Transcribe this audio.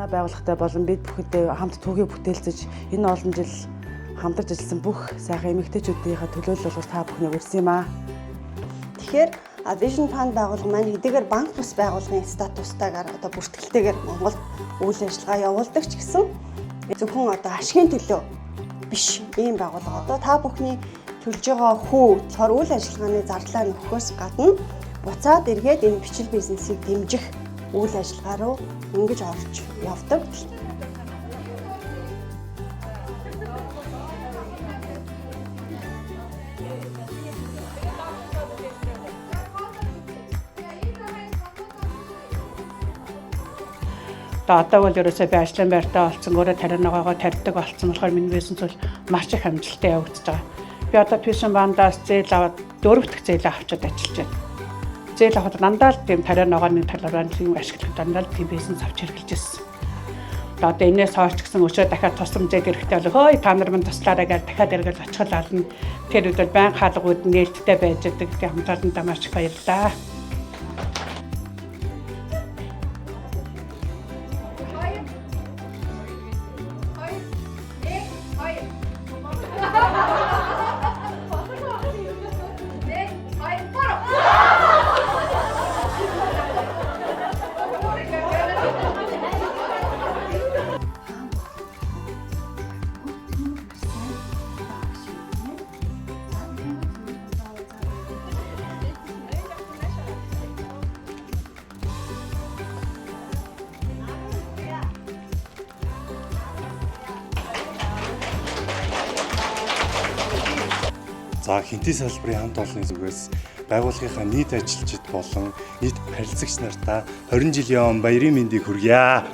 Манай байгууллагатай болон бид бүхэдээ хамт түүхийг бүтээлцэж энэ олон жил хамтарч ажилласан бүх сайхан эмэгтэйчүүдийнхээ төлөөлөл болгож та бүхнийг урьсан юм аа. Тэгэхээр Vision Fund байгууллага маань хэдийгээр банк бус байгууллагын статустайгаар одоо бүртгэлтэйгээр Монголд үйл ажиллагаа явуулдаг ч гэсэн зөвхөн одоо ашигын төлөө биш ийм байгууллага. Одоо та бүхний төлж байгаа хүү болохоор үйл ажиллагааны зарлаа нөхөхөөс гадна буцаад эргээд энэ бичил бизнесийг дэмжих үйл ажиллагаа руу ингэж орж явдаг. Одоо бол ерөөсөө би ажлын байртаа олцсон өөрөө тарианагагаа тарьдаг болсон болохоор миний бизнес бол маш их амжилттай явагдаж байгаа. Би одоо Vision Fund-аас зээл аваад 4 дахь зээл авчиад ажиллаж байна. Зээл авахд дандаа л тийм тарианагааны талаар тийм ашиглах дандаа л тийм бизнес авч хэрэгжилж байсан. Одоо энэс хойш гэсэн өчөө дахиад тусам зээл хэрэгтэй болов хөөе та нар минь туслаарай гэж дахиад эргэл очиход ална. Тэр үед банк хаалгууд нээлттэй байж байгаа. Тийм хамтаалтандаа маш их баярлалаа. За хинтээ салбарын хамт олонны зүгээс байгууллагынхаа нийт ажилчид болон нийт харилцагч нартаа 20 жилийн баярын мэндийг хүргье.